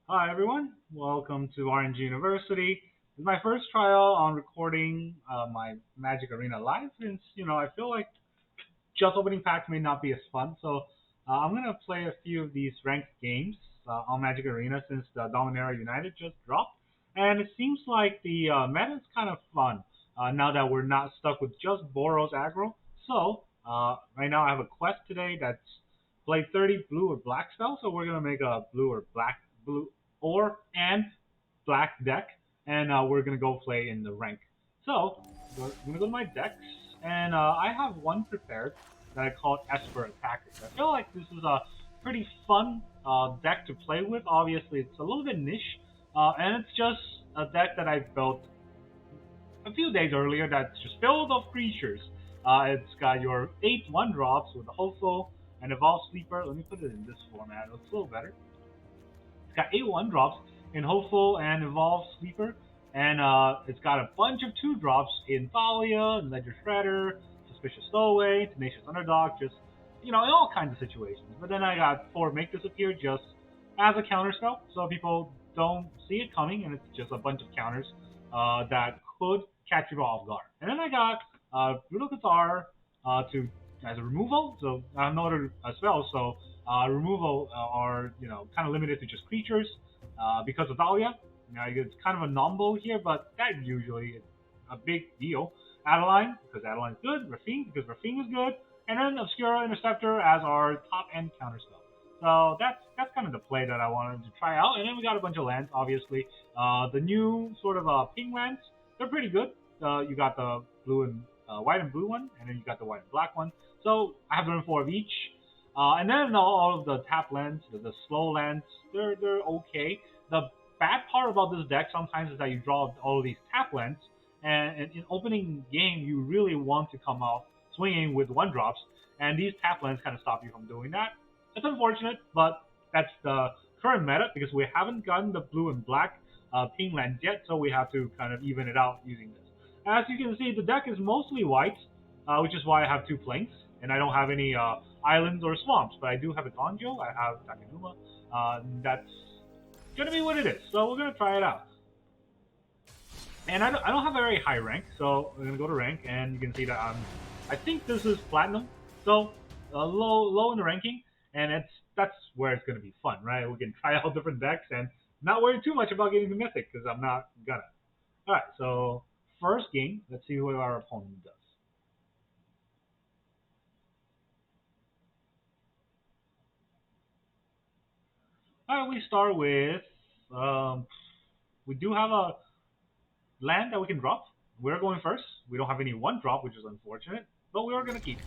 Hi everyone, welcome to RNG University. This is my first trial on recording my Magic Arena live since, I feel like just opening packs may not be as fun. So I'm going to play a few of these ranked games on Magic Arena since the Dominaria United just dropped. And it seems like the meta is kind of fun now that we're not stuck with just Boros aggro. So right now I have a quest today that's play 30 blue or black spells. So we're going to make a blue or and black deck. And we're going to go play in the rank. So I'm going to go to my decks. And I have one prepared that I call Esper Attacker. I feel like this is a pretty fun deck to play with. Obviously, it's a little bit niche, and it's just a deck that I built a few days earlier that's just filled of creatures. It's got your 8 1-drops with the Hopeful and Evolve Sleeper. Let me put it in this format, it looks a little better. It's got 8 1-drops in Hopeful and Evolve Sleeper, and it's got a bunch of 2-drops in Thalia, Ledger Shredder, Suspicious Stowaway, Tenacious Underdog, just, in all kinds of situations. But then I got 4 Make Disappear just as a counter spell, so people don't see it coming, and it's just a bunch of counters that could catch people off guard. And then I got Brutal Qatar to as a removal, so I have no other spells, so removal are kind of limited to just creatures because of Thalia. It's kind of a non-bow here, but that usually is a big deal. Adeline, because Adeline's good. Rafine, because Rafine is good. And then Obscura Interceptor as our top-end counterspell. So that's kind of the play that I wanted to try out. And then we got a bunch of lands, obviously. The new sort of ping lands, they're pretty good. You got the blue and white and blue one, and then you got the white and black one. So I have learned 4 of each. And then all of the tap lands, the slow lands, they're okay. The bad part about this deck sometimes is that you draw all of these tap lands, and in opening game you really want to come off swinging with 1-drops, and these tap lands kind of stop you from doing that. It's unfortunate, but that's the current meta because we haven't gotten the blue and black ping lands yet, so we have to kind of even it out using this. As you can see, the deck is mostly white, which is why I have 2 plains, and I don't have any islands or swamps, but I do have a Donjo, I have Takenuma. That's gonna be what it is, so we're gonna try it out. And I don't have a very high rank, so we're gonna go to rank, and you can see that I think this is platinum, so low in the ranking, and that's where it's gonna be fun, right? We can try out different decks and not worry too much about getting the mythic because I'm not gonna. All right, so first game, let's see what our opponent does. All right, we start with we do have a land that we can drop. We're going first. We don't have any 1-drop, which is unfortunate, but we are going to keep.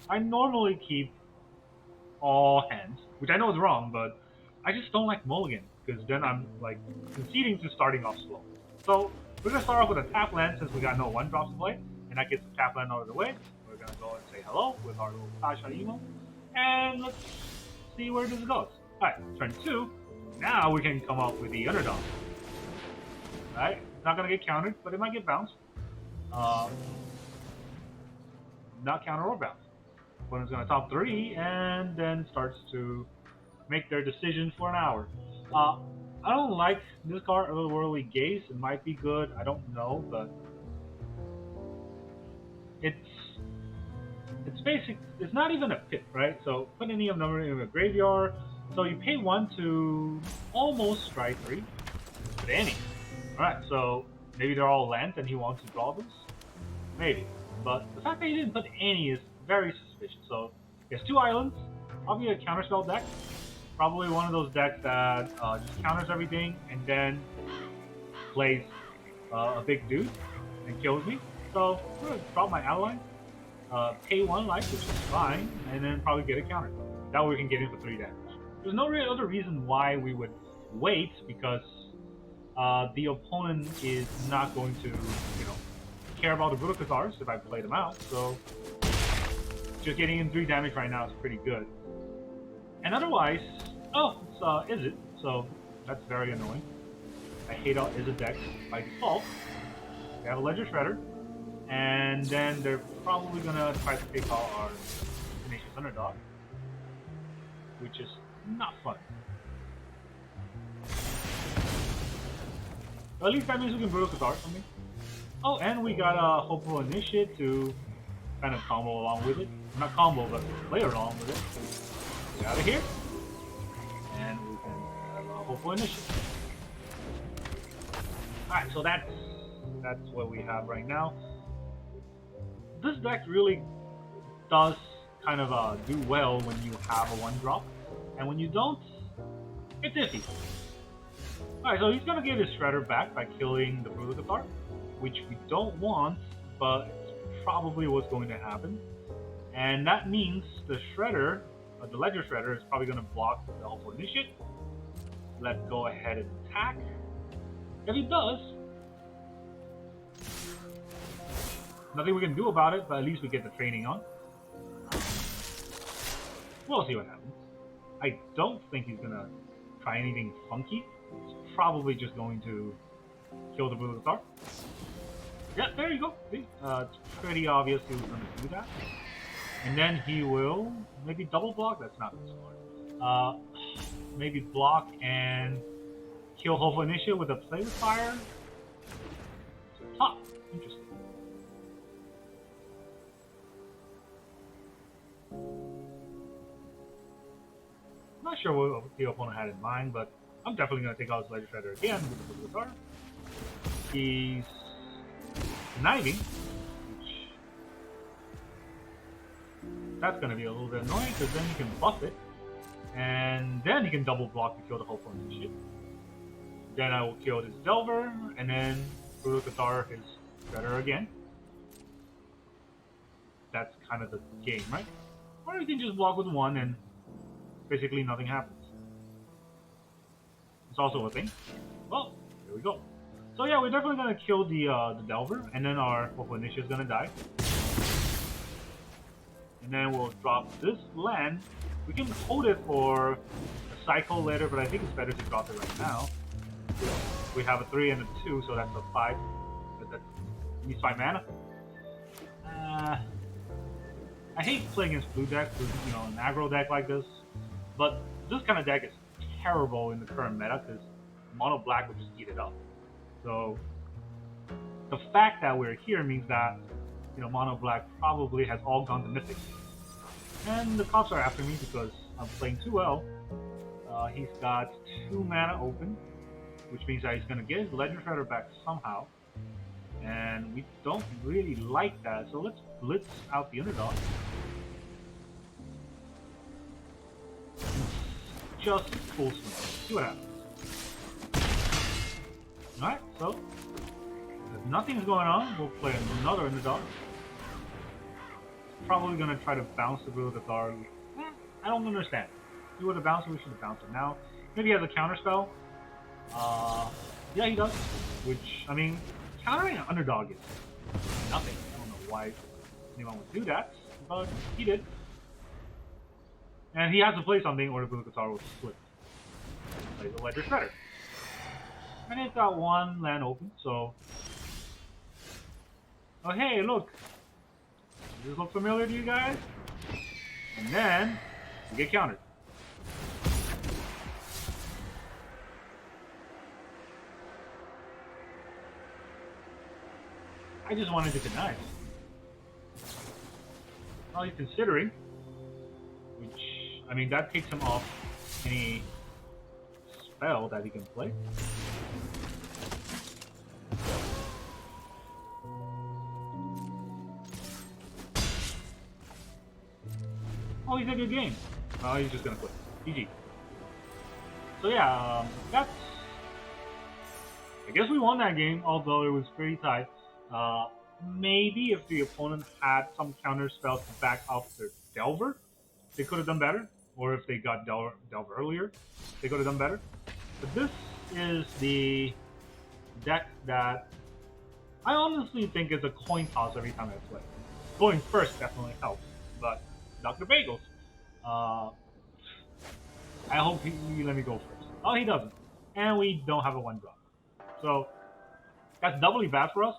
I normally keep all hands, which I know is wrong, but I just don't like mulligan, because then I'm like conceding to starting off slow. So we're going to start off with a tap land since we got no 1-drops to play, and I get the tap land out of the way. We're going to go and say hello with our little Tasha emo, and let's see where this goes. Alright, turn 2. Now we can come up with the underdog. Alright, it's not going to get countered, but it might get bounced. Not counter or bounce. Opponent's going to top 3 and then starts to make their decision for an hour. I don't like this card, Otherworldly Gaze. It might be good, I don't know, but it's basic. It's not even a pit, right? So put any of them in a graveyard. So you pay 1 to almost strike 3. But any. Alright, so maybe they're all lands and he wants to draw those? Maybe. But the fact that he didn't put any is very suspicious. So he has 2 islands, probably a counterspell deck. Probably one of those decks that just counters everything and then plays a big dude and kills me. So I'm going to drop my Adeline, pay 1 life, which is fine, and then probably get a counter. That way we can get in for 3 damage. There's no real other reason why we would wait, because the opponent is not going to, care about the Brutal Cathars if I play them out. So just getting in 3 damage right now is pretty good. And otherwise, it's Izzet, so that's very annoying. I hate all Izzet decks by default. They have a Ledger Shredder, and then they're probably gonna try to take out our Tenacious Underdog, which is not fun. So at least that means we can Brutal Cathar something. Oh, and we got a Hopeful Initiate to kind of combo along with it. Not combo, but play along with it. Get out of here. And we can have a Hopeful Initiate. Alright, so that's what we have right now. This deck really does kind of do well when you have a 1-drop. And when you don't, it's iffy. Alright, so he's gonna get his Shredder back by killing the Brutal Cathar, which we don't want, but it's probably what's going to happen. And that means the Shredder, the Ledger Shredder, is probably gonna block the Hopeful Initiate. Let's go ahead and attack. If he does, nothing we can do about it, but at least we get the training on. We'll see what happens. I don't think he's gonna try anything funky. He's probably just going to kill the Brutal Cathar. Yeah, there you go. See? It's pretty obvious he was gonna do that. And then he will maybe double block. That's not smart. Maybe block and kill Hopeful Initiate with a Play with Fire. Huh. Interesting. Not sure what the opponent had in mind, but I'm definitely going to take out his Ledger Shredder again with the Brutal Cathar. He's conniving, which that's going to be a little bit annoying because then he can buff it, and then he can double block to kill the Hopeful Initiate. Then I will kill this Delver, and then Brutal Cathar his Shredder again. That's kind of the game, right? Or you can just block with one and basically nothing happens. It's also a thing. Well, here we go. So yeah, we're definitely gonna kill the Delver, and then our Hopeful Initiate is gonna die. And then we'll drop this land. We can hold it for a cycle later, but I think it's better to drop it right now. We have a 3 and a 2, so that's a 5. That needs 5 mana. I hate playing against blue decks with, you know, an aggro deck like this, but this kind of deck is terrible in the current meta because mono black would just eat it up. So the fact that we're here means that, you know, mono black probably has all gone to mythic, and the cops are after me because I'm playing too well. He's got 2 mana open, which means that he's gonna get his Ledger Shredder back somehow, and we don't really like that. So let's blitz out the underdog. Just full swing. See what happens. Alright, so if nothing's going on, we'll play another underdog. Probably gonna try to bounce the Brutal Cathar. I don't understand. If he would have bounced it, we should have bounced it now. Maybe he has a counter spell. Yeah, he does. Which, I mean, countering an underdog is nothing. I don't know why anyone would do that, but he did. And he has to play something or the Brutal Cathar will split. Play the Ledger Shredder. And he's got 1 land open, so... Oh hey, look! Does this look familiar to you guys? And then, you get countered. I just wanted to connive. Well, he's considering, which, I mean, that takes him off any spell that he can play. Oh, he's a good game. Oh, he's just gonna quit. GG. So yeah, that's... I guess we won that game, although it was pretty tight. Maybe if the opponent had some counter spells to back up their Delver, they could have done better. Or if they got Delver earlier, they could have done better. But this is the deck that I honestly think is a coin toss every time I play. Going first definitely helps, but Dr. Bagels, I hope he let me go first. Oh, he doesn't. And we don't have a 1-drop. So that's doubly bad for us.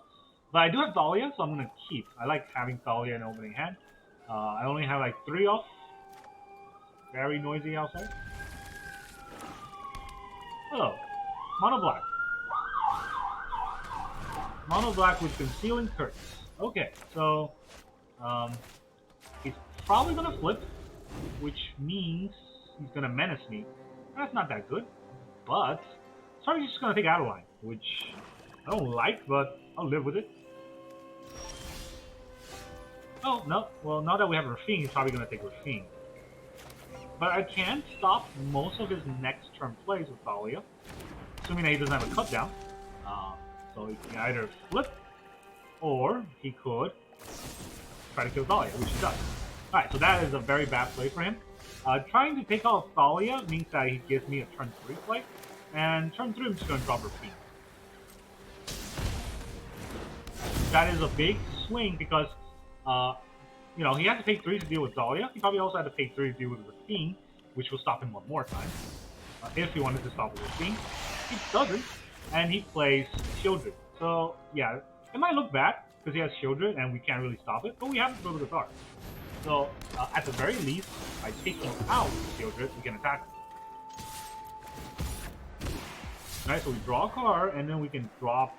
But I do have Thalia, so I'm going to keep. I like having Thalia in opening hand. I only have like 3 off. Very noisy outside. Hello. Mono black. Mono black with Concealing Curse. Okay, so he's probably gonna flip, which means he's gonna menace me. That's not that good, but sorry, he's just gonna take Adeline, which I don't like, but I'll live with it. Oh no, well now that we have Rafine, he's probably gonna take Rafine. But I can stop most of his next turn plays with Thalia, assuming that he doesn't have a cut down. So he can either flip, or he could try to kill Thalia, which he does. Alright, so that is a very bad play for him. Trying to take out Thalia means that he gives me a turn 3 play, and turn 3 I'm just going to drop Rafine. That is a big swing because, you know, he had to pay 3 to deal with Thalia. He probably also had to pay 3 to deal with Rafine, which will stop him one more time, if he wanted to stop with Rafine. He doesn't, and he plays Shieldred. So, yeah, it might look bad because he has Shieldred and we can't really stop it, but we have to build a Guitar. So, at the very least, by taking out Shieldred, we can attack him. Alright, so we draw a card, and then we can drop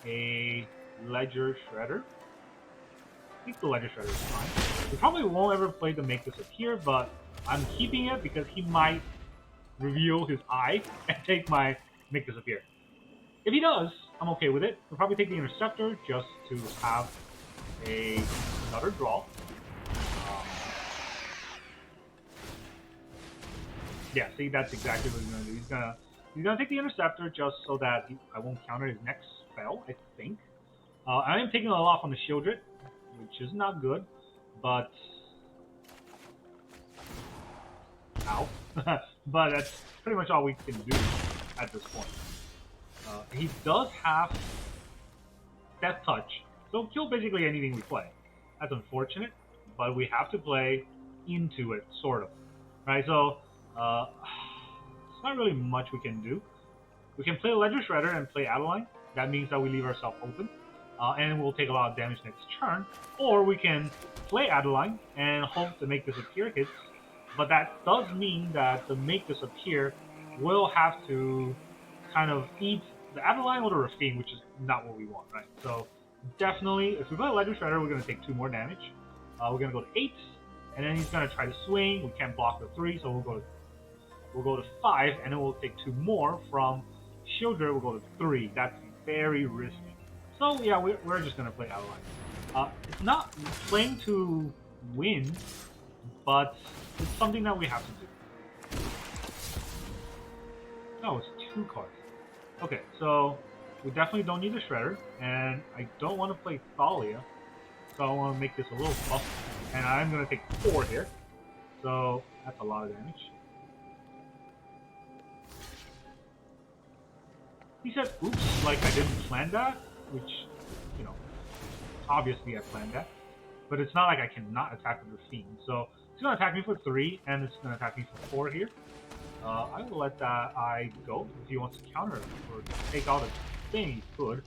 a Ledger Shredder. I think the Ledger Shredder is fine. We probably won't ever play to make this appear, but I'm keeping it because he might reveal his eye and take my Make This Appear. If he does, I'm okay with it. We'll probably take the Interceptor just to have another draw. Yeah, see, that's exactly what he's gonna do. He's gonna take the Interceptor just so that I won't counter his next spell, I think. I am taking a lot from the Shieldred, which is not good, but ow. But that's pretty much all we can do at this point. He does have Death Touch, so kill basically anything we play. That's unfortunate, but we have to play into it, sort of. Right, so it's not really much we can do. We can play Ledger Shredder and play Adeline. That means that we leave ourselves open, and we'll take a lot of damage next turn. Or we can play Adeline and hope to Make This Appear hits, but that does mean that the Make This Appear will have to kind of eat the Adeline or the Rafine, which is not what we want, right? So definitely, if we play Ledger Shredder, we're going to take 2 more damage. We're going to go to 8, and then he's going to try to swing. We can't block the 3, so we'll go to 5, and then we'll take 2 more from Shieldred. We'll go to 3. That's very risky. So yeah, we're just going to play Adeline. It's not playing to win, but it's something that we have to do. No, it's 2 cards. Okay, so we definitely don't need the Shredder, and I don't want to play Thalia, so I want to make this a little tough, and I'm going to take 4 here, so that's a lot of damage. He said, oops, like I didn't plan that, which, you know, obviously I planned that, but it's not like I cannot attack with Rafine, so it's going to attack me for 3, and it's going to attack me for 4 here. I will let that eye go. If he wants to counter or take out a thing, he could.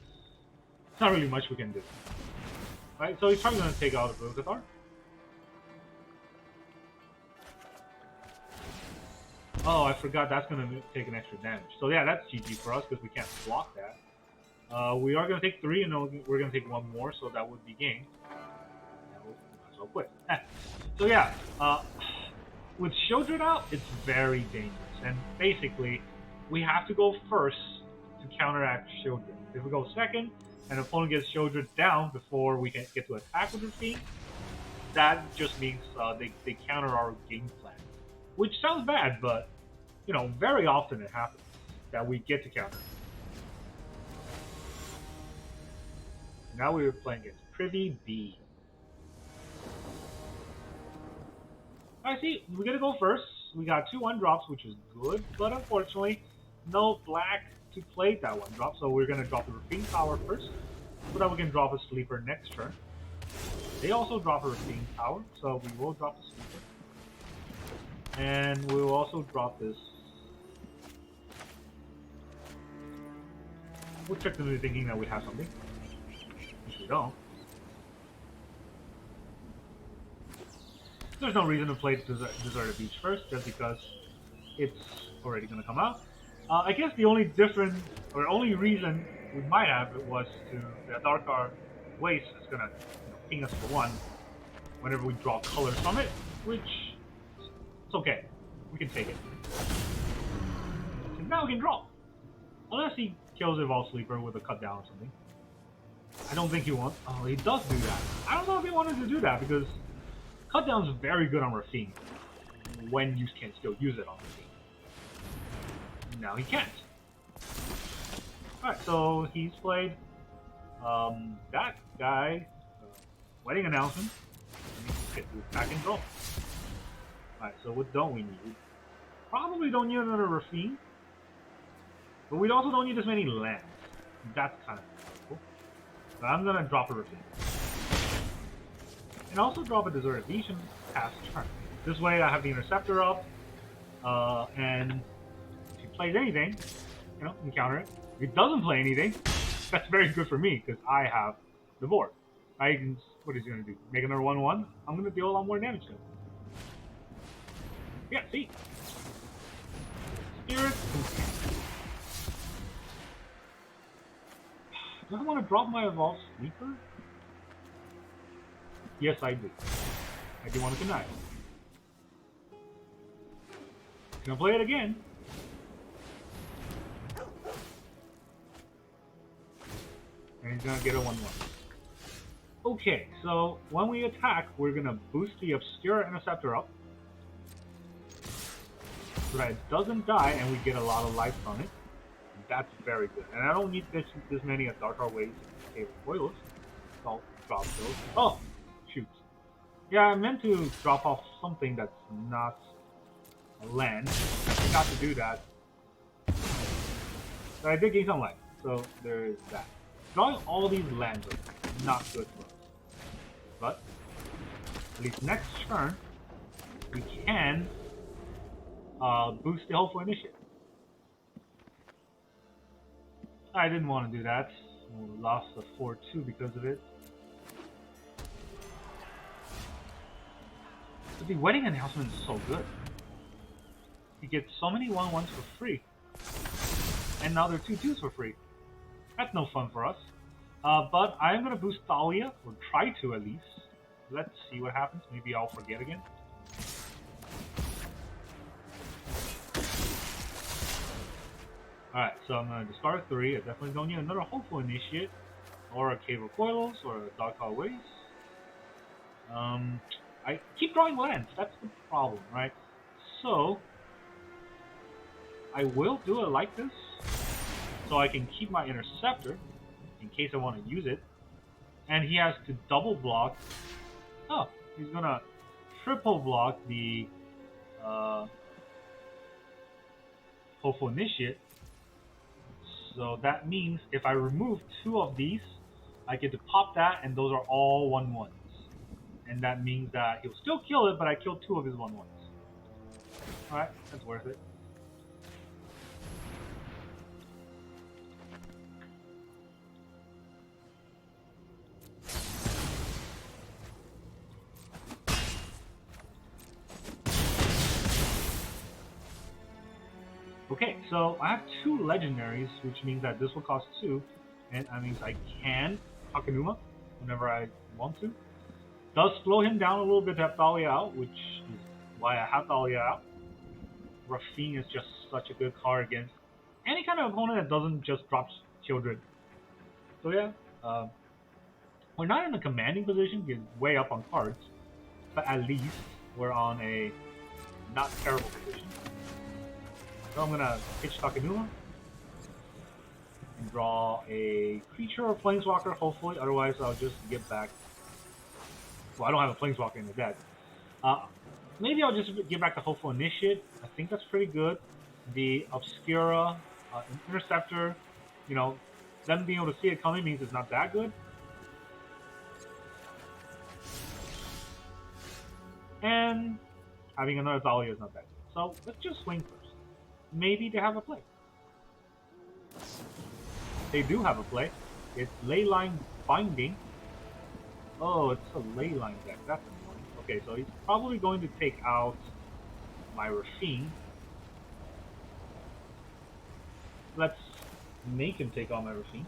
It's not really much we can do. Right, so he's probably going to take out a Blue Cathar. Oh, I forgot that's going to take an extra damage. So yeah, that's GG for us because we can't block that. We are going to take 3, and then we're going to take 1 more, so that would be game. Might as well quit. So yeah, with Shieldred out, it's very dangerous. And basically, we have to go first to counteract Shieldred. If we go second, and the opponent gets Shieldred down before we can get to attack with Rafine, that just means they counter our game plan. Which sounds bad, but, you know, very often it happens that we get to counter. Now we were playing against Privy B. I see, we're gonna go first. We got 2 1-drops, which is good, but unfortunately, no black to play that 1-drop, so we're gonna drop the Rafine Tower first, so that we can drop a sleeper next turn. They also drop a Rafine Tower, so we will drop the sleeper. And we will also drop this. We'll check them thinking that we have something. If we don't. There's no reason to play Deserted Beach first, just because it's already going to come out. I guess the only different, or only reason we might have it was to the Dark Art Waste is gonna ping us for 1 whenever we draw colors from it, which it's okay. We can take it. And now we can draw. Unless he kills Evolve Sleeper with a cut down or something. I don't think he wants. Oh, he does do that. I don't know if he wanted to do that because cut down is very good on Rafine when you can still use it on Rafine. Now he can't. Alright, so he's played that guy, wedding announcement. Get to attack and draw. Alright, so what don't we need? We probably don't need another Rafine. But we also don't need as many lands. That's kind of cool. But I'm gonna drop a Rafine. And also drop a Deserted Legion past turn. This way I have the Interceptor up, and if he plays anything, you know, can counter it. If he doesn't play anything, that's very good for me, because I have the board. I can, what is he going to do? Make another 1-1? I'm going to deal a lot more damage to him. Yeah, see? Spirit. Do I want to drop my Evolve Sleeper? Yes, I do. I do want to connive. Gonna play it again. And he's gonna get a 1-1. Okay, so when we attack, we're gonna boost the Obscura Interceptor up so that it doesn't die and we get a lot of life from it. That's very good. And I don't need this many of Dark Art Waves and Cave of Coils. So I'll drop those. Oh, shoot. Yeah, I meant to drop off something that's not a land. I forgot to do that. But I did gain some life, so there is that. Drawing all these lands are not good for us. But at least next turn we can boost the Hopeful Initiate. I didn't want to do that. We lost the 4-2 because of it. But the wedding announcement is so good. You get so many 1-1s for free. And now they're 2-2s for free. That's no fun for us. But I am going to boost Thalia, or try to at least. Let's see what happens. Maybe I'll forget again. Alright, so I'm going to discard 3. I definitely don't need another Hopeful Initiate, or a Cave of Coils, or a Dark Art Waves. I keep drawing lands. That's the problem, right? So I will do it like this, so I can keep my Interceptor in case I want to use it. And he has to double block. Oh, he's gonna triple block the Hopeful Initiate. So that means if I remove 2 of these, I get to pop that, and those are all 1-1s. And that means that he'll still kill it, but I killed 2 of his 1-1s. Alright, that's worth it. Okay, so I have 2 legendaries, which means that this will cost 2, and that means I can Takenuma whenever I want to. Does slow him down a little bit to have Thalia out, which is why I have Thalia out. Rafine is just such a good card against any kind of opponent that doesn't just drop children. So yeah, we're not in a commanding position, we're way up on cards, but at least we're on a not terrible position. So I'm gonna pitch Takenuma and draw a creature or planeswalker, hopefully. Otherwise, I'll just get back. Well, I don't have a planeswalker in the deck. Maybe I'll just get back to Hopeful Initiate. I think that's pretty good. The Obscura, Interceptor, you know, them being able to see it coming means it's not that good. And having another Thalia is not that good. So let's just swing first. Maybe they have a play. They do have a play. It's Leyline Binding. Oh, it's a Leyline deck. That's annoying. Okay, so he's probably going to take out my Rafine. Let's make him take all my Rafine.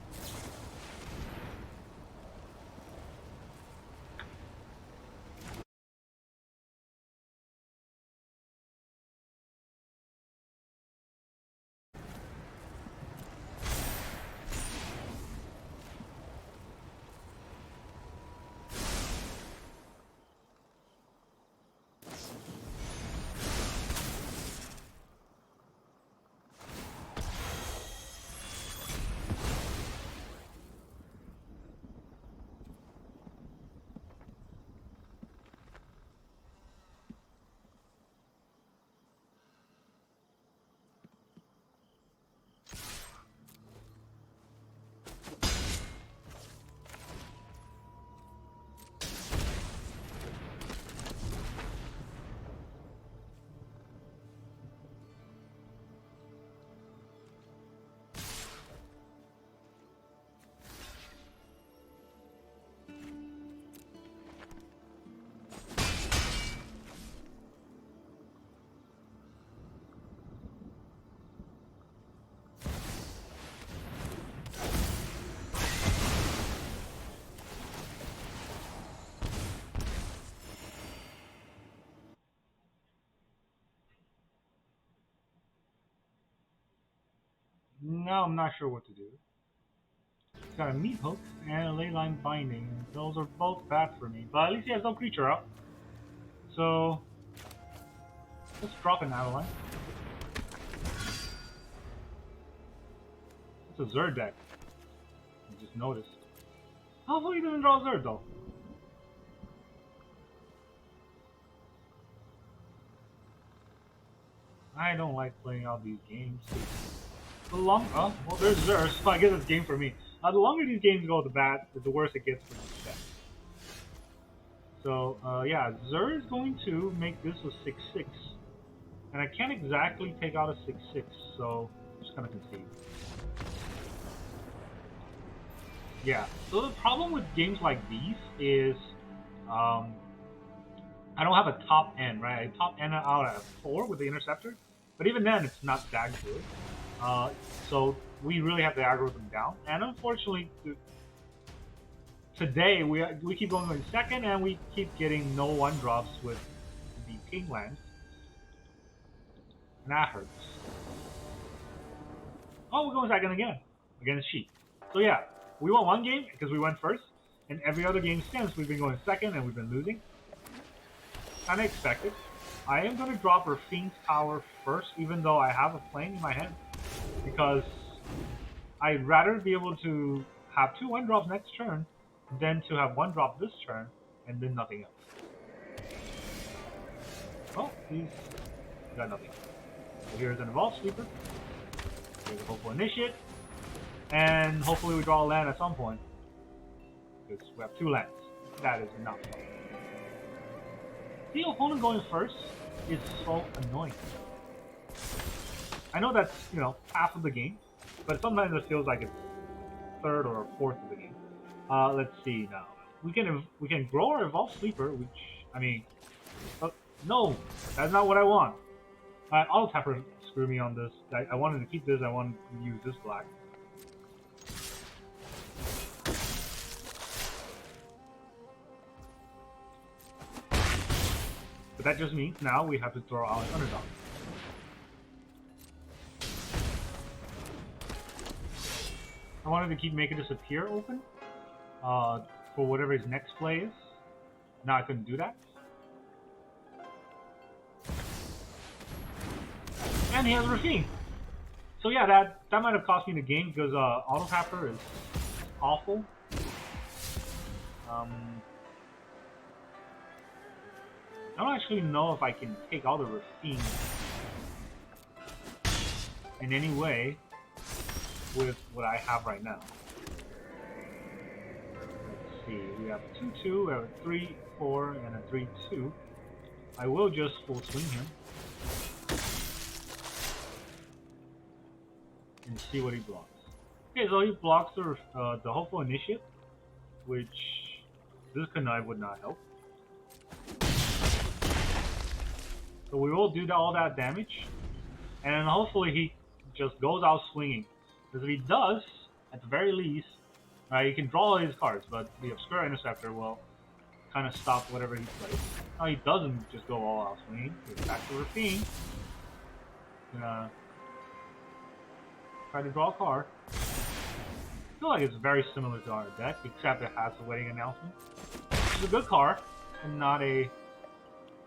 Now I'm not sure what to do. He's got a meat hook and a leyline binding. Those are both bad for me, but at least he has no creature out. So let's drop an avalanche. It's a Zerd deck. I just noticed. Hopefully he doesn't draw Zerd though. I don't like playing out these games. The long, well, there's Zerd, so I guess it's game for me. The longer these games go, the worse it gets for this deck. So, yeah, Zerd is going to make this a 6/6. And I can't exactly take out a 6/6, so I'm just gonna concede. Yeah, so the problem with games like these is, I don't have a top end, right? I top end out at 4 with the Interceptor, but even then, it's not that good. So we really have the algorithm down, and unfortunately, today we keep going in second, and we keep getting no 1-drops with the ping lands, and that hurts. Oh, we're going second again against Sheep. So yeah, we won one game because we went first, and every other game since we've been going second and we've been losing. Kind of expected. I am going to drop Rafine's Tower first, even though I have a plane in my hand, because I'd rather be able to have 2 1-drops next turn than to have 1-drop this turn and then nothing else. Oh, he's got nothing. So here's an Evolve Sweeper. Here's a Hopeful Initiate. And hopefully we draw a land at some point. Because we have 2 lands. That is enough. The opponent going first is so annoying. I know that's, half of the game, but sometimes it feels like it's third or fourth of the game. Let's see now. We can grow our Evolved Sleeper, which, no, that's not what I want. Auto Tapper screwed me on this. I wanted to keep this, I wanted to use this black. But that just means now we have to throw out Underdog. I wanted to keep Make It Disappear open for whatever his next play is. Now I couldn't do that. And he has Rafine. So yeah, that might have cost me the game because Auto Tapper is awful. I don't actually know if I can take all the Rafine in any way with what I have right now. Let's see, we have 2/2, we have a 3/4, and a 3/2. I will just full swing him and see what he blocks. Okay, so he blocks the Hopeful Initiate, which this Connive would not help. So we will do all that damage, and hopefully he just goes out swinging. Because if he does, at the very least, he can draw his cards, but the Obscure Interceptor will kind of stop whatever he plays. Now he doesn't just go all out swinging. He's back to Rapine. Gonna try to draw a card. I feel like it's very similar to our deck, except it has the Wedding Announcement. It's a good card, and not an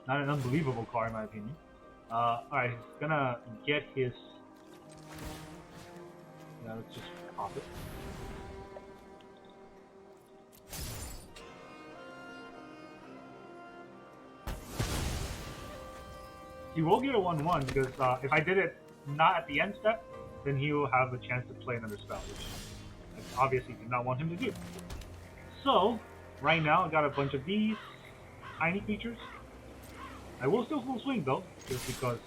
unbelievable card in my opinion. Alright, he's gonna get his... Yeah, let's just pop it. He will get a 1/1 because if I did it not at the end step, then he will have a chance to play another spell, which I obviously do not want him to do. So, right now I got a bunch of these tiny creatures. I will still full swing though, just because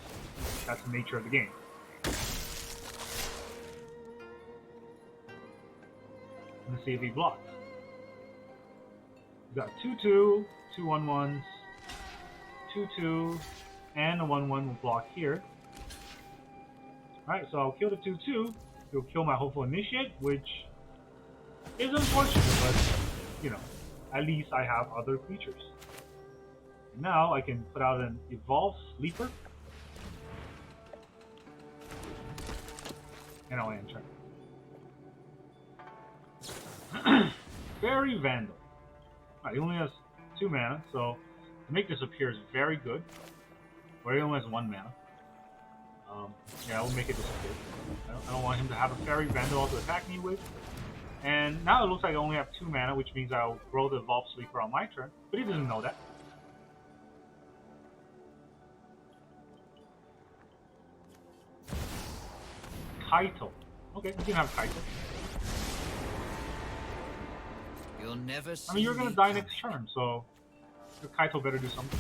that's the nature of the game. Let's see if he blocks. We got 2/2, 2 1/1s, 2/2, and a 1/1 will block here. Alright, so I'll kill the 2/2. He'll kill my Hopeful Initiate, which is unfortunate, but you know, at least I have other creatures. Now I can put out an Evolve Sleeper. And I'll end turn. Fairy Vandal. Alright, he only has 2 mana, so to make this appear is very good. Or he only has 1 mana. Yeah, I will make it disappear. I don't want him to have a Fairy Vandal to attack me with. And now it looks like I only have 2 mana, which means I'll grow the Evolve Sleeper on my turn. But he doesn't know that. Kaito. Okay, we can have Kaito. You'll never see. I mean, you're gonna die next turn, so your Kaito better do something.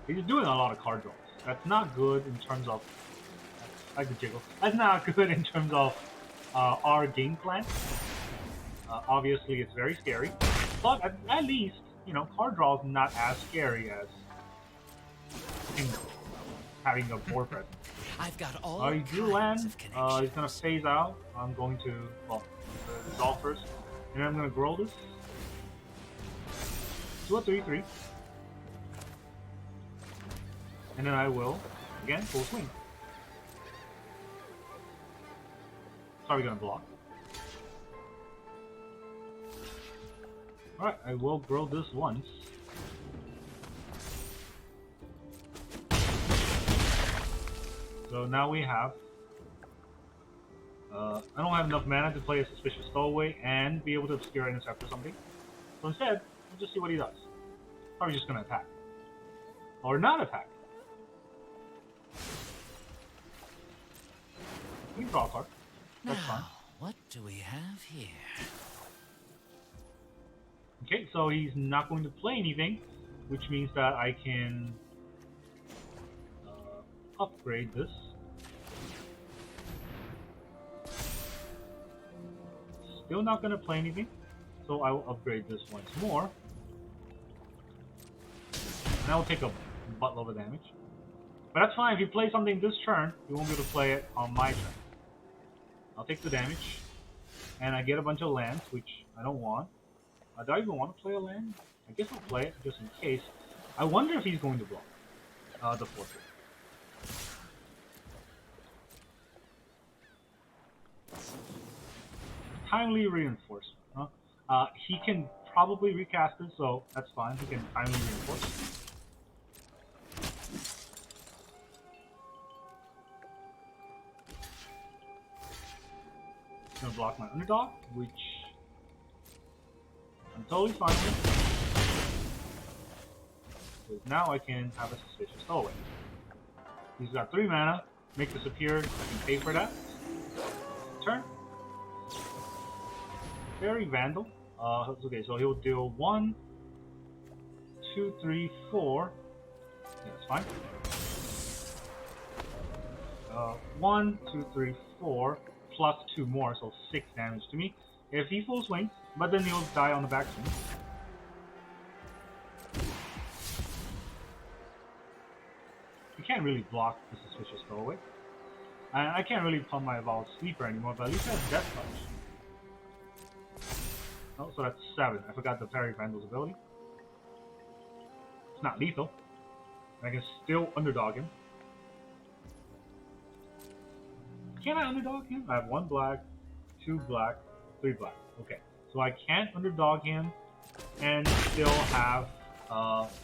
He's doing a lot of card draws. That's not good in terms of... I could jiggle. That's not good in terms of our game plan. Obviously, it's very scary. But at least, you know, card draw is not as scary as having a board presence. I've got all He drew land. He's gonna phase out. I'm going to, well, resolve first. And then I'm gonna grow this. 2 or 3/3. And then I will, again, full swing. Sorry, gonna block. Alright, I will grow this once. So now we have... I don't have enough mana to play a Suspicious Stowaway and be able to Obscure Intercept or something. So instead, we'll just see what he does. Probably just gonna attack. Or not attack. We can draw a card. That's fine. What do we have here? Okay, so he's not going to play anything, which means that I can upgrade this. Still not going to play anything, so I will upgrade this once more. And I will take a buttload of damage. But that's fine, if you play something this turn, you won't be able to play it on my turn. I'll take the damage, and I get a bunch of lands, which I don't want. Do I even want to play a land? I guess I'll play it, just in case. I wonder if he's going to block the portrait. Timely Reinforcement. Huh? He can probably recast it, so that's fine. He can timely reinforce. Gonna block my underdog, which I'm totally fine with. Because now I can have a Suspicious Stowaway. He's got 3 mana, make this appear, I can pay for that. Turn. Fairy Vandal. Okay, so he'll deal 1, 2, 3, 4. Yeah, that's fine. 1, 2, 3, 4. Plus 2 more, so 6 damage to me. If he full swings, but then he'll die on the back swing. You can't really block the Suspicious Stowaway. I can't really pump my Evolve Sleeper anymore, but at least it has Death Touch. Oh, so that's 7. I forgot the Parry Vandal's ability. It's not lethal. I can still underdog him. Can I underdog him? I have 1 black, 2 black, 3 black. Okay, so I can't underdog him and still have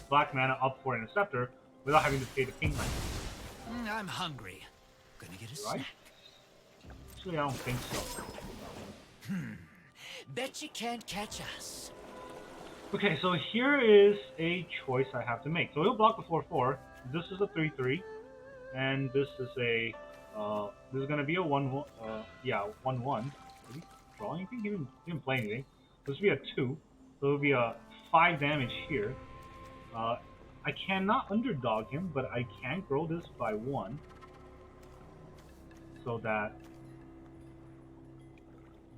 black mana up for Interceptor without having to pay the ping mana. I'm hungry. Gonna get a Right? snack. Actually, I don't think so. Bet you can't catch us. Okay, so here is a choice I have to make. So he'll block the 4/4. This is a 3/3, and this is a this is gonna be a 1/1. Yeah, 1/1. Did he draw anything? He didn't play anything. This will be a 2. So it'll be a 5 damage here. I cannot underdog him, but I can grow this by 1. So that,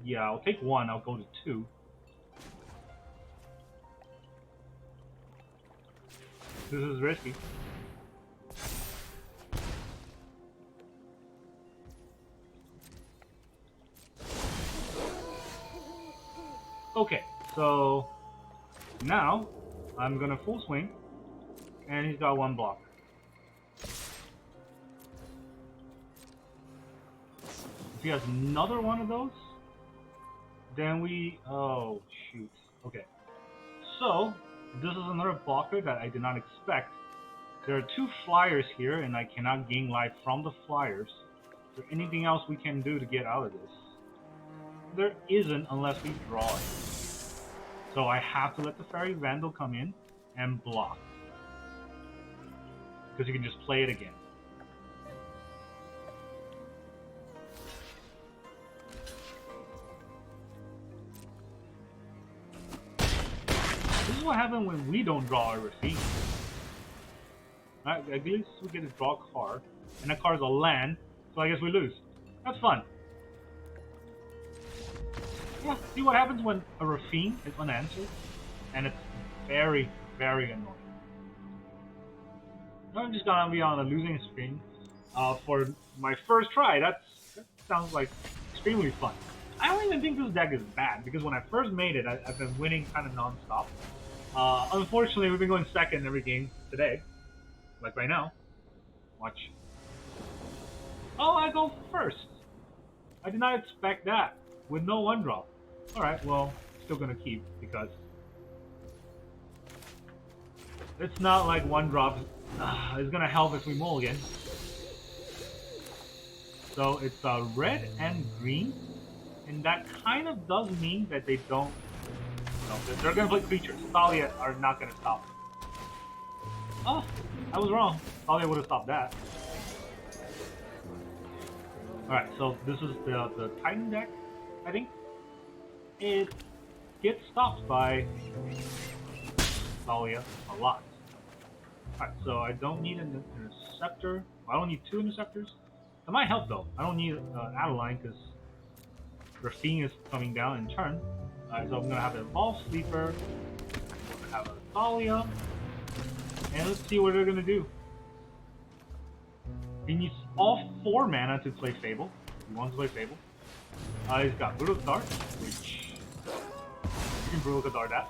yeah, I'll take 1. I'll go to 2. This is risky. Okay, so now I'm gonna full swing, and he's got 1 block. If he has another one of those, then we... oh, shoot. Okay. So, this is another blocker that I did not expect. There are 2 flyers here, and I cannot gain life from the flyers. Is there anything else we can do to get out of this? There isn't unless we draw it. So I have to let the Fairy Vandal come in and block. Because you can just play it again. This is what happens when we don't draw a Rafine. Alright, at least we get to draw a card. And that card is a land, so I guess we lose. That's fun. Yeah, see what happens when a Rafine is unanswered? And it's very, very annoying. I'm just gonna be on a losing screen for my first try. That sounds like extremely fun. I don't even think this deck is bad, because when I first made it, I've been winning kind of non-stop. Unfortunately, we've been going second every game today. Like right now. Watch. Oh, I go first! I did not expect that. With no 1-drop. Alright, well, still gonna keep, because it's not like 1-drop is gonna help if we mulligan. So it's red and green, and that kind of does mean that they don't... no, they're gonna play creatures. Thalia are not gonna stop. Oh, I was wrong. Thalia would have stopped that. Alright, so this is the Titan deck, I think. It gets stopped by Thalia a lot. Alright, so I don't need an Interceptor. I don't need 2 Interceptors. That might help though. I don't need Adeline because Rafine is coming down in turn. Alright, so I'm gonna have an Evolve Sleeper. I'm gonna have a Thalia. And let's see what they're gonna do. He needs all 4 mana to play Fable. He wants to play Fable. He's got Brutal Dart, which you can Brutal Dart that.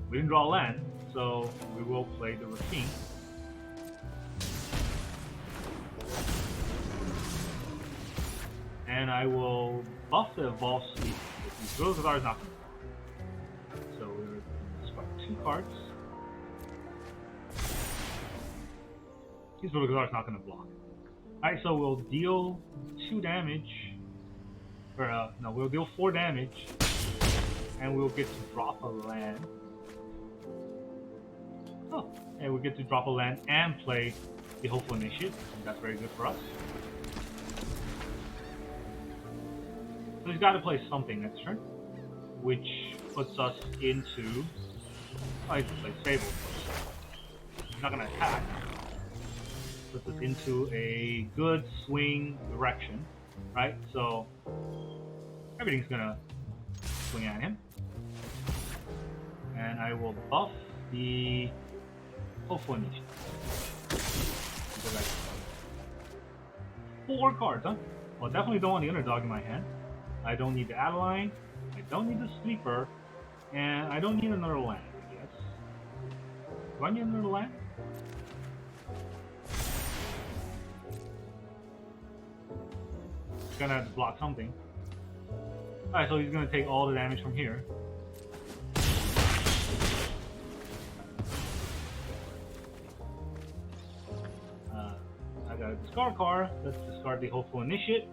We didn't draw land, so we will play the Rafine. And I will buff the Evolve Sleep. If Brutal Dart is not going to block. So we're going to discard 2 cards. His Brutal Dart is not going to block. Alright, so we'll deal 2 damage. Or, no, we'll deal 4 damage. And we'll get to drop a land. Oh, and we'll get to drop a land and play the Hopeful Initiate. That's very good for us. So he's got to play something next turn. Which puts us into... oh, he can play Fable. He's not going to attack. Puts us into a good swing direction, right? So everything's gonna swing at him, and I will buff the Hopeful Initiate. 4 cards, huh? Well, definitely don't want the Underdog in my hand. I don't need the Adeline. I don't need the Sleeper. And I don't need another land, I guess. Do I need another land? Gonna have to block something. Alright, so he's gonna take all the damage from here. I got a discard card. Let's discard the Hopeful Initiate.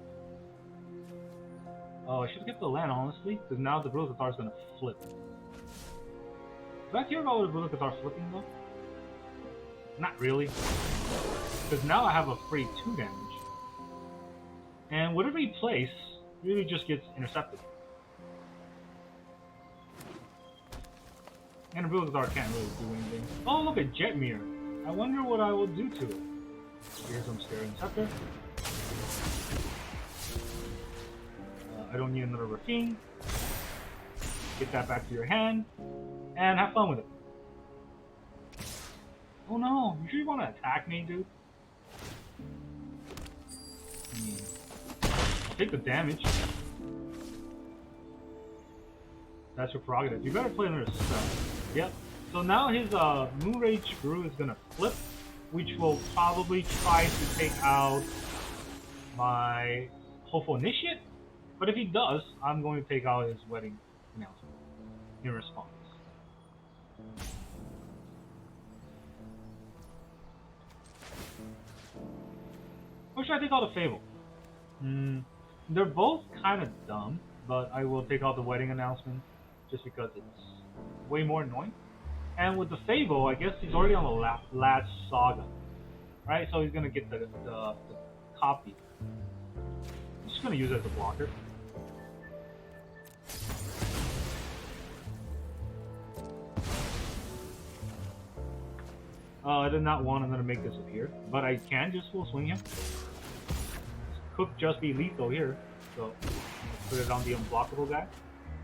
Oh, I should have kept the land, honestly, because now the Brutal Cathar is gonna flip. Do I care about the Brutal Cathar flipping, though? Not really. Because now I have a free 2 damage. And whatever he plays really just gets intercepted. And the Brutal Cathar can't really do anything. Oh, look at Jetmir. I wonder what I will do to it. Here's some Scare Interceptor. I don't need another Rafine. Get that back to your hand. And have fun with it. Oh no, you sure you want to attack me, dude? I'll take the damage. That's your prerogative. You better play another spell. Yep. So now his Moonrage Brew is gonna flip, which will probably try to take out my Hopeful Initiate. But if he does, I'm going to take out his Wedding Announcement in response. Or should I take out the Fable? They're both kind of dumb, but I will take out the Wedding Announcement just because it's way more annoying. And with the Fable, I guess he's already on the last Saga, right? So he's gonna get the copy. I'm just gonna use it as a blocker. I did not want to make this appear, but I can just full swing him. Could just be lethal here, so put it on the unblockable guy.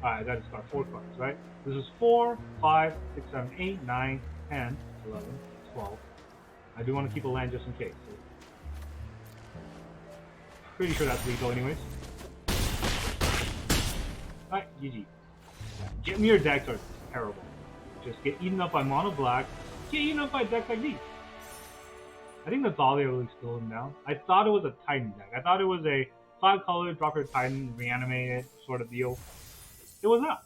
Alright, I gotta discard 4 cards, right? This is 4, 5, 6, 7, 8, 9, 10, 11, 12. I do want to keep a land just in case. So. Pretty sure that's lethal anyways. Alright, GG. Get me your decks are terrible. Just get eaten up by mono black. Get eaten up by decks like these. I think the Dahlia really slowed him down. I thought it was a Titan deck. I thought it was a 5-color, drop your Titan, reanimate it sort of deal. It was not.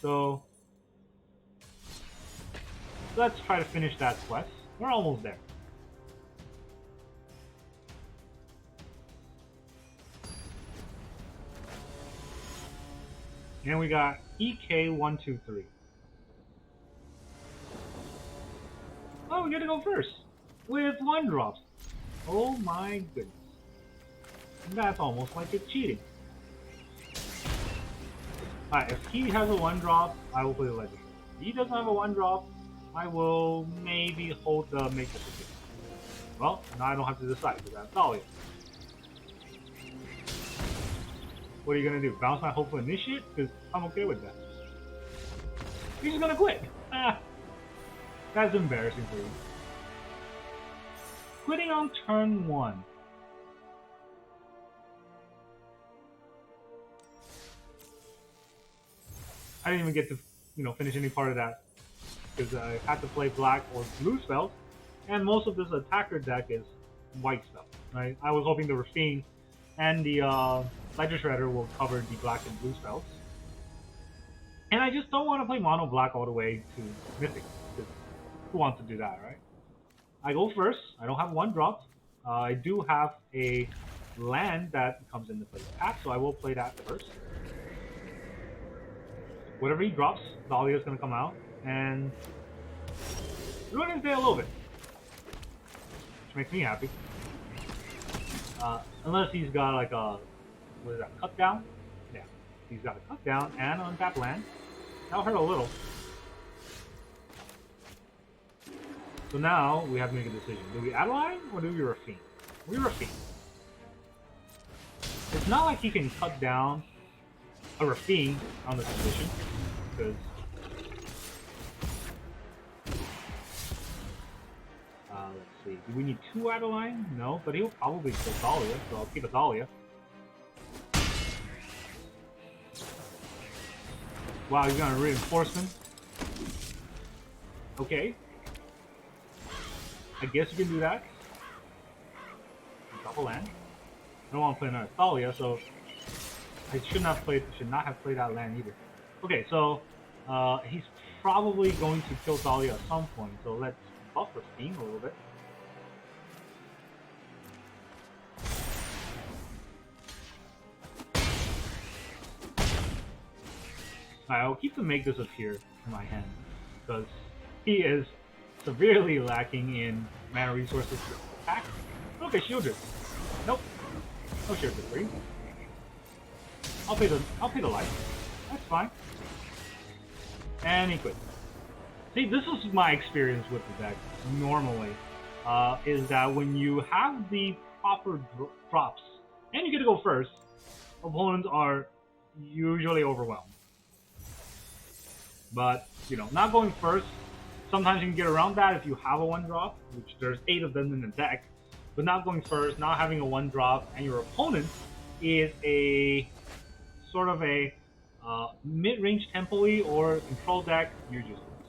So let's try to finish that quest. We're almost there. And we got EK123. Oh, we gotta go first with 1-drops. Oh my goodness. That's almost like it's cheating. Alright, if he has a 1-drop, I will play the Legend. If he doesn't have a 1-drop, I will maybe hold the Make This again. Well, now I don't have to decide because I have Dahlia. What are you gonna do? Bounce my Hopeful Initiate? Because I'm okay with that. He's just gonna quit. Ah, that's embarrassing for you. Quitting on turn 1. I didn't even get to, finish any part of that because I had to play black or blue spells, and most of this attacker deck is white spells. Right? I was hoping the Rafine and the Ledger Shredder will cover the black and blue spells, and I just don't want to play mono black all the way to Mythic. Because who wants to do that, right? I go first. I don't have 1-drop. I do have a land that comes into play pack, so I will play that first. Whatever he drops, Dahlia is going to come out and ruin his day a little bit, which makes me happy. Unless he's got like a, what is that, cut down? Yeah, he's got a cut down and an untapped land. That'll hurt a little. So now we have to make a decision. Do we Adeline or do we Rafine? We Rafine. It's not like he can cut down a Rafine on this position, because Let's see. Do we need 2 Adeline? No, but he'll probably kill Dahlia, so I'll keep a Dahlia. Wow, he's gonna reinforcement. Okay. I guess you can do that. Double land. I don't want to play another Thalia, so I should not have played that land either. Okay, so he's probably going to kill Thalia at some point, so let's buff the steam a little bit. I'll keep the Make This appear in my hand, because he is severely lacking in mana resources to attack. Okay, shielded. Nope. No shielded for you. I'll pay the life. That's fine. And equip. See, this is my experience with the deck normally. Is that when you have the proper drops and you get to go first, opponents are usually overwhelmed. But, you know, not going first, sometimes you can get around that if you have a 1-drop, which there's 8 of them in the deck. But not going first, not having a 1-drop, and your opponent is a sort of a mid-range tempo-y or control deck, you're just lose.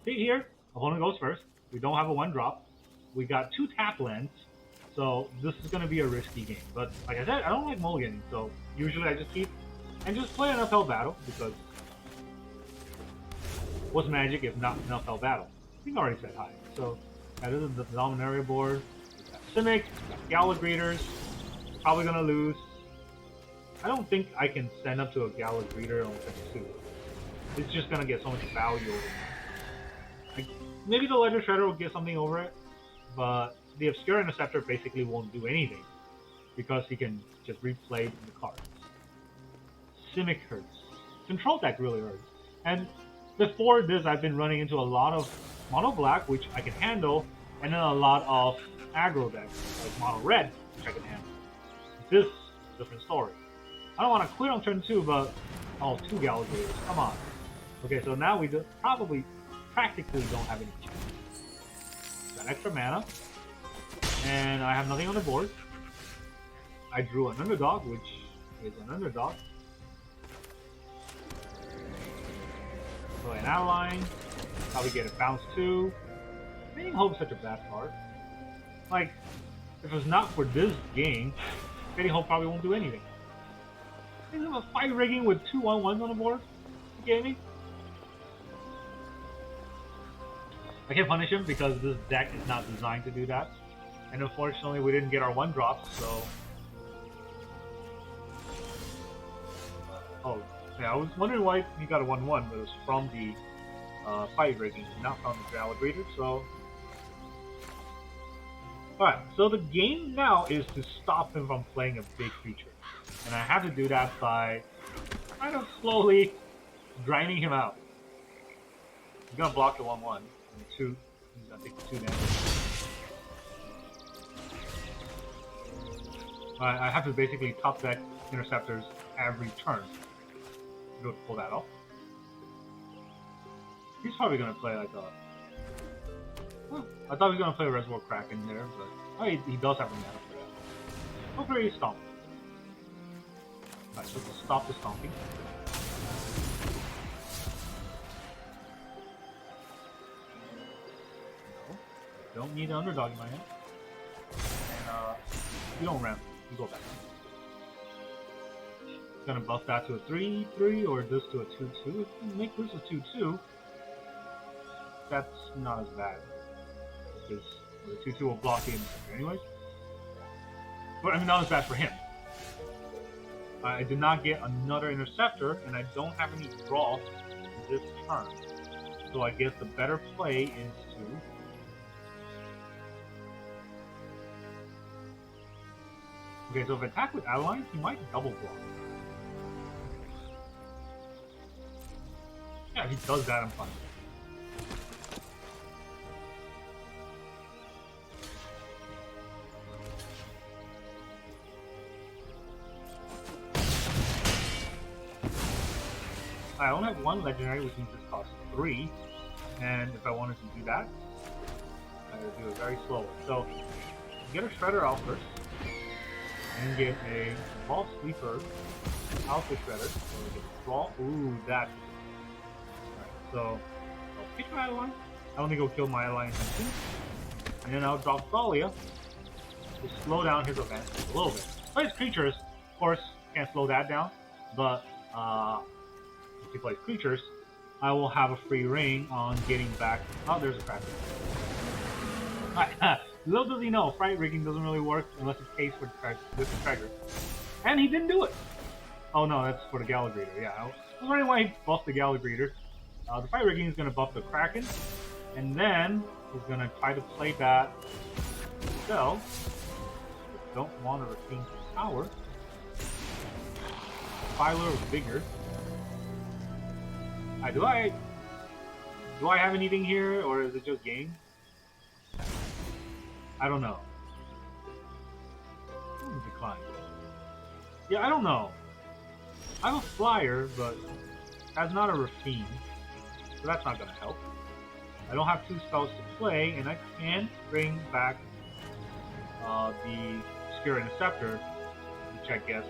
See here, opponent goes first. We don't have a 1-drop. We got 2 tap lands, so this is going to be a risky game. But like I said, I don't like mulliganing, so usually I just keep and just play an uphill battle because what's Magic if not an uphill battle? I think I already said hi. So that is the Dominaria board. We got Simic, we got Gallagreators. Probably gonna lose. I don't think I can stand up to a Gallagreator on turn 2. It's just gonna get so much value over it. Like, maybe the Ledger Shredder will get something over it, but the Obscure Interceptor basically won't do anything because he can just replay the cards. Simic hurts. Control deck really hurts. And before this, I've been running into a lot of mono black, which I can handle, and then a lot of aggro decks, like mono red, which I can handle. This is a different story. I don't want to quit on turn 2, but oh, 2 Gallagheras, come on. Okay, so now we practically don't have any chance. Got extra mana, and I have nothing on the board. I drew an underdog, which is an underdog. So an Adeline, probably get a bounce 2. Fading Hope's such a bad card. Like, if it's not for this game, Fading Hope probably won't do anything. Think of a fight rigging with 2 1/1s on the board? You kidding me? I can't punish him because this deck is not designed to do that. And unfortunately, we didn't get our 1-drops, so... Oh, yeah, I was wondering why he got a 1/1, but it was from the fight rigging, not from the Gallagher, so... Alright, so the game now is to stop him from playing a big creature. And I have to do that by kind of slowly grinding him out. He's gonna block the 1/1, and 2, he's gonna take the 2 damage. I have to basically top deck interceptors every turn to be able to pull that off. He's probably gonna play like a... Well, I thought he was gonna play a Reservoir Crack in there, but oh, he does have a mana for that. Hopefully he stomps. Alright, so let's stop the stomping. No, don't need an underdog in my hand. And you don't ramp, you go back. Gonna buff that to a 3/3 or this to a 2/2. If you make this a 2/2, that's not as bad. Because the 2/2 will block the interceptor anyways. But I mean, not as bad for him. I did not get another interceptor, and I don't have any draw this turn. So I guess the better play is to... Okay, so if I attack with Adeline, he might double block. Yeah, if he does that, I'm fine. I only have 1 legendary, which means this costs 3. And if I wanted to do that, I would do it very slowly. So get a Shredder out first, and get a Ball Sleeper out the Shredder. So we get a draw. Ooh, that. Alright, so I'll pick my ally. I don't think it'll kill my ally instant. And then I'll drop Thalia to slow down his advance a little bit. But his creatures, of course, can't slow that down. But if he plays creatures, I will have a free ring on getting back. Oh, there's a cracker. Little does he know, Fright Rigging doesn't really work unless it pays for the treasure. And he didn't do it! Oh no, that's for the Gallagher. Yeah, I was wondering why he buffed the Gallagher. The Fright Rigging is going to buff the Kraken, and then he's going to try to play that himself. Don't want to retain power. Filer of Vigor. Do I have anything here, or is it just game? I don't know. Decline. Yeah, I don't know. I have a flyer, but that's not a Rafine, so that's not gonna help. I don't have 2 spells to play, and I can bring back the Obscure Interceptor, which I guess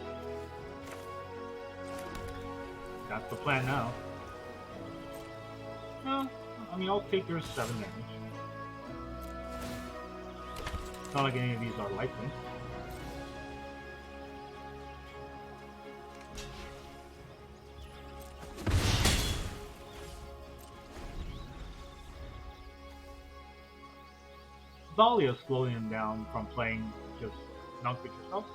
that's the plan now. No, I mean, I'll take your 7 damage. It's not like any of these are likely. Dahlia's slowing him down from playing just non-creature spells.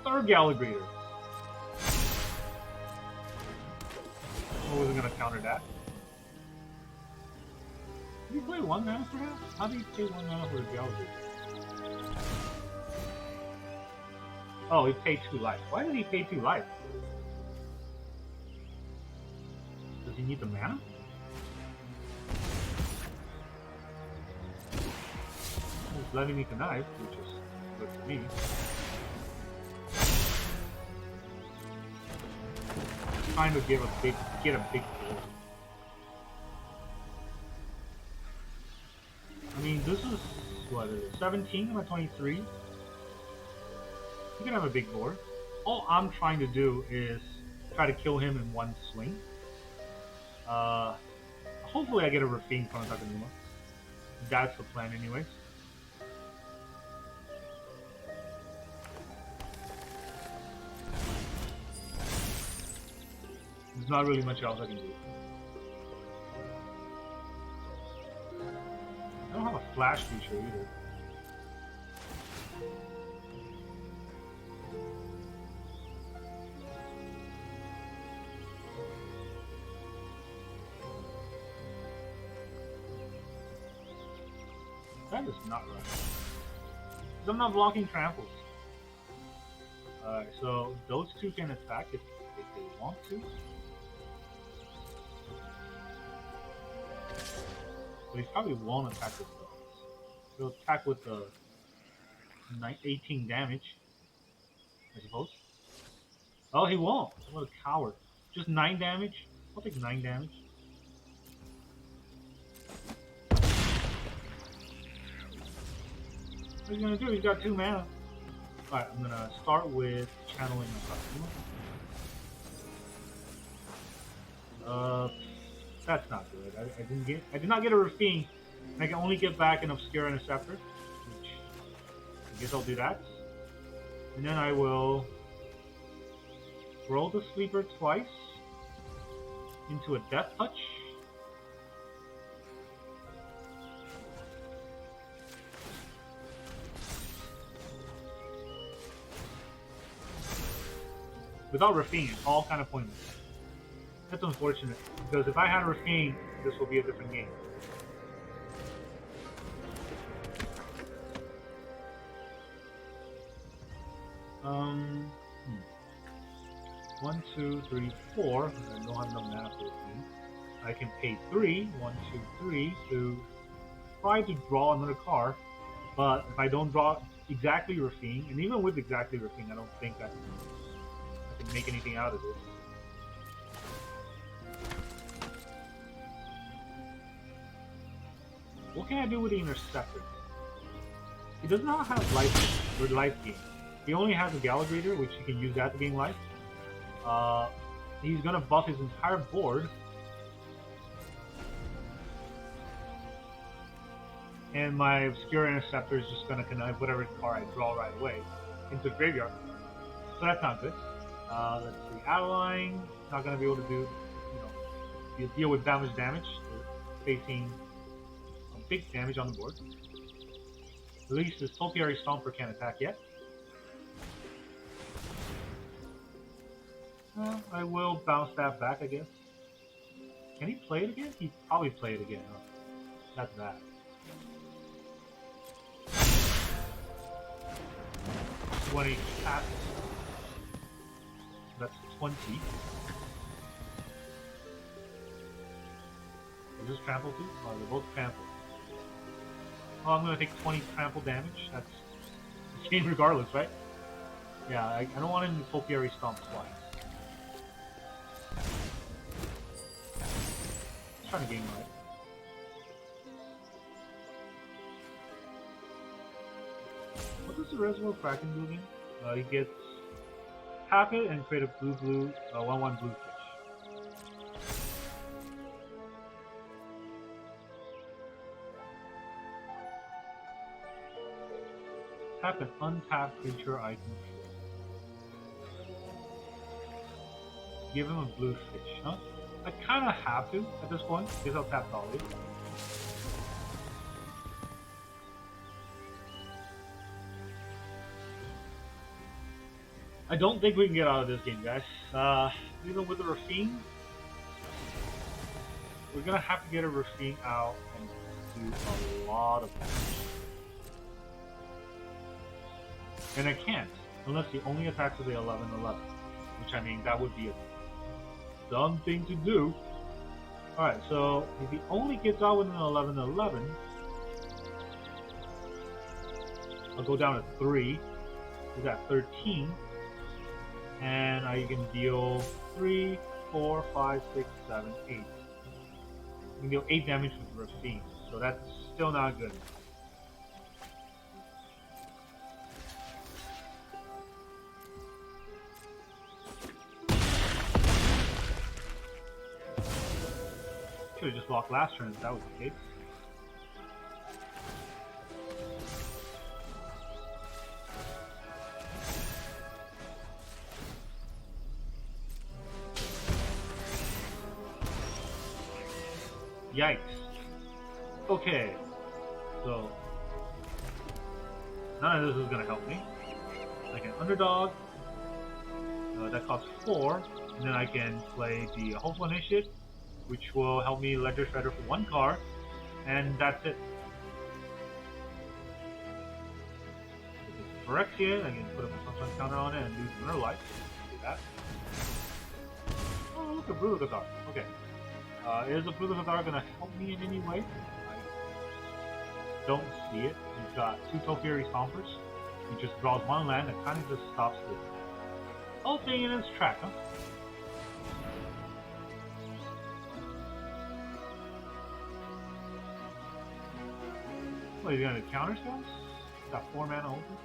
3rd Gallagher. I wasn't gonna counter that. Did he play 1 mana perhaps? How do you play 1 mana for a Gallagher? Oh, he paid 2 life. Why did he pay 2 life? Does he need the mana? He's letting me connive, which is good for me. Trying to get a big goal. I mean, this is what is it? 17. I'm at 23. You can have a big board. All I'm trying to do is try to kill him in 1 swing. Hopefully, I get a Rafine from Takanuma. That's the plan, anyways. There's not really much else I can do. I don't have a flash feature either. That is not right. Because I'm not blocking tramples. Alright, so those 2 can attack if they want to. But he probably won't attack with those. He'll attack with the 18 damage, I suppose. Oh, he won't. What a coward. Just 9 damage? I'll take 9 damage. What are you gonna do? He's got 2 mana. Alright, I'm gonna start with channeling my customer. That's not good. I did not get a Rafine. I can only get back an Obscure Interceptor, which I guess I'll do that. And then I will roll the Sleeper twice into a Death Touch. Without Rafine, it's all kind of pointless. That's unfortunate, because if I had Rafine, this will be a different game. One, two, three, 4. I don't have enough mana for Rafine. I can pay 3, 1, 2, 3, to try to draw another card, but if I don't draw exactly Rafine, and even with exactly Rafine, I don't think I can make anything out of this. What can I do with the Interceptor? He does not have life or life gain. He only has a Gallagher, which he can use that to gain life. Uh, he's gonna buff his entire board. And my Obscure Interceptor is just gonna connect whatever card I draw right away into the graveyard. So that's not good. Let's see, Adeline, not gonna be able to do, you deal with damage, facing some big damage on the board. At least his Topiary Stomper can't attack yet. I will bounce that back, I guess. Can he play it again? He probably play it again. Huh? That's bad. When he passes, that's 20. Is this trample too? Oh, they're both trample. Oh, I'm gonna take 20 trample damage. That's the same regardless, right? Yeah, I don't want him to Topiary Stomp twice. He's trying to gain life. What does the Reservoir Kraken do again? He gets tap it and create a 1/1 blue fish. Tap an untapped creature I control. Give him a blue fish, huh? I kind of have to at this point. Guess I'll tap Dolly. I don't think we can get out of this game, guys. Even with the Rafine, we're gonna have to get a Rafine out and do a lot of damage. And I can't, unless he only attacks with the 11/11. Which, I mean, that would be a dumb thing to do. Alright, so if he only gets out with an 11/11, I'll go down to 3. He's at 13. And I can deal 3, 4, 5, 6, 7, 8. You can deal 8 damage with Rafine, so that's still not good. Should have just blocked last turn if that was the case. Yikes. Okay. So, none of this is going to help me. I can Underdog. That costs 4. And then I can play the Hopeful Initiate, which will help me Ledger Shredder for 1 card. And that's it. If it's Phyrexia, I can put up a Sunshine counter on it and lose another life. Do that. Oh, look, a Brutal Cathar. Okay. Is a Brutal Cathar going to help me in any way? I don't see it. He's got 2 Topiary Stompers. He just draws 1 land and kind of just stops the whole thing in its track, huh? What, he's gonna counter spells? Got 4 mana open?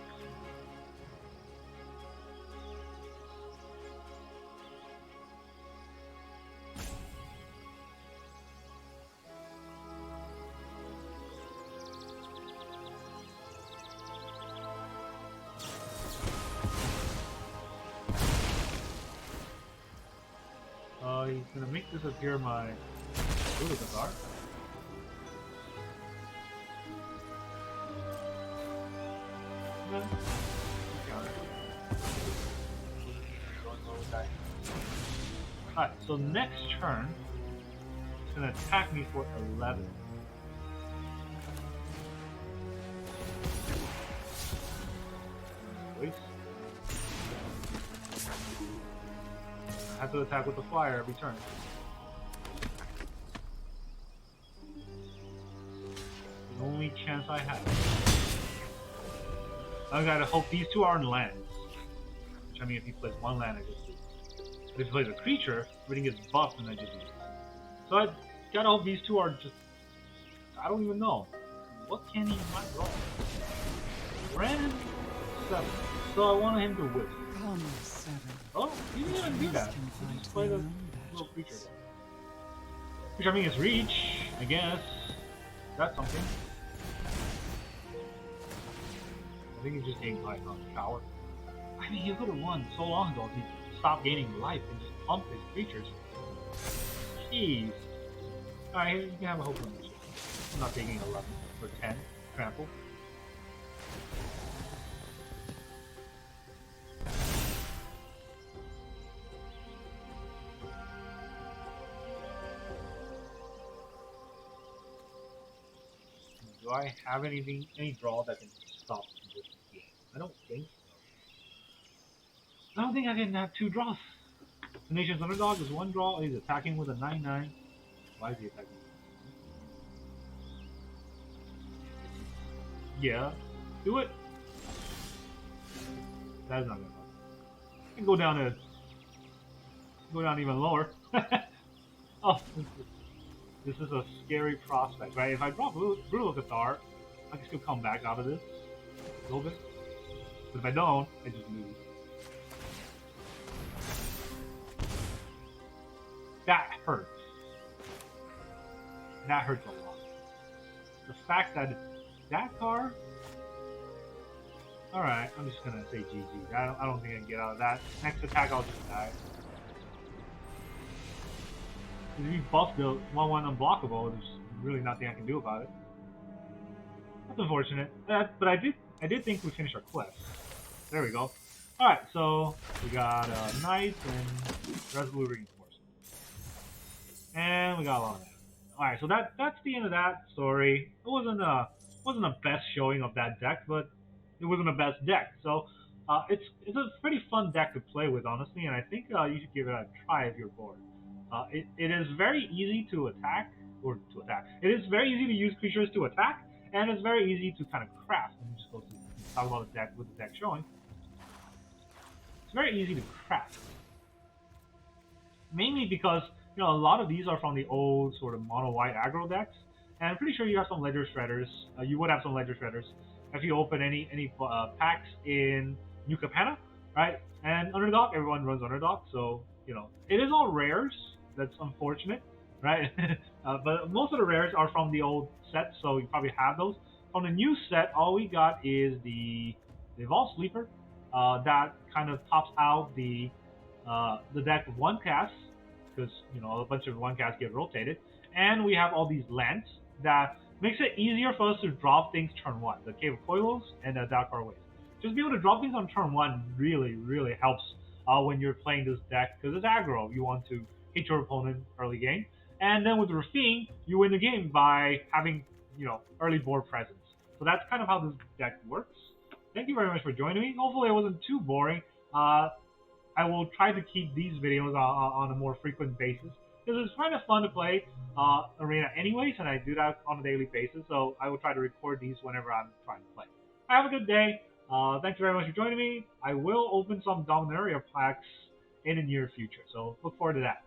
He's gonna make this appear my Brutal Cathar. Alright, so next turn, it's gonna attack me for 11. Wait. I have to attack with the fire every turn. The only chance I have. I gotta hope these 2 aren't lands. Which, I mean, if he plays 1 land, I just lose. But if he plays a creature, everything gets buffed and I just lose. So I gotta hope these 2 are just... I don't even know. What can he not draw? Ran 7. So I wanted him to whip. Come, seven. Oh, he didn't even do that. He just played a little creature there. Which I mean is reach, I guess. That's something. I think he's just getting high on power. I mean, he could have won so long ago if he stopped gaining life and just pumped his creatures. Jeez. Alright, you can have a hope on this. I'm not taking 11 or 10. Trample. Do I have any draw that can stop this game? I don't think so. I don't think I can have 2 draws. The Nation's Underdog is 1 draw. He's attacking with a 9/9. Why is he attacking? Yeah, do it. That is not gonna help. I can go down even lower. Oh, this is a scary prospect, right? If I drop Brutal Cathar, I can still come back out of this a little bit. But if I don't, I just lose. That hurts. That hurts a lot. The fact that that card. Alright, I'm just gonna say GG. I don't think I can get out of that. Next attack, I'll just die. If you buff the 1/1 unblockable, there's really nothing I can do about it. That's unfortunate. But I did think we finished our quest. There we go. Alright, so we got Knight and Resolute Reinforcement. And we got a lot of that. Alright, so that's the end of that story. It wasn't a best showing of that deck, but it wasn't a best deck. So it's a pretty fun deck to play with, honestly, and I think you should give it a try if you're bored. It is very easy to attack, It is very easy to use creatures to attack, and it's very easy to kind of craft. Let me just go to talk about the deck with the deck showing. It's very easy to craft, mainly because a lot of these are from the old sort of mono white aggro decks, and I'm pretty sure you have some Ledger Shredders. You would have some Ledger Shredders if you open any packs in New Capenna, right? And Underdog, everyone runs Underdog, so it is all rares. That's unfortunate, right? But most of the rares are from the old set, so you probably have those. From the new set, all we got is the Evolved Sleeper that kind of tops out the deck of 1 cast, because a bunch of 1 casts get rotated, and we have all these lands that makes it easier for us to drop things turn 1. The Cave of Coilos and the Dakar Waves. Just be able to drop things on turn 1 really helps when you're playing this deck, because it's aggro. You want to hit your opponent early game, and then with Rafine, you win the game by having early board presence. So that's kind of how this deck works. Thank you very much for joining me. Hopefully it wasn't too boring. I will try to keep these videos on a more frequent basis, because it's kind of fun to play Arena anyways, and I do that on a daily basis, so I will try to record these whenever I'm trying to play. Have a good day. Thanks very much for joining me. I will open some Dominaria packs in the near future, so look forward to that.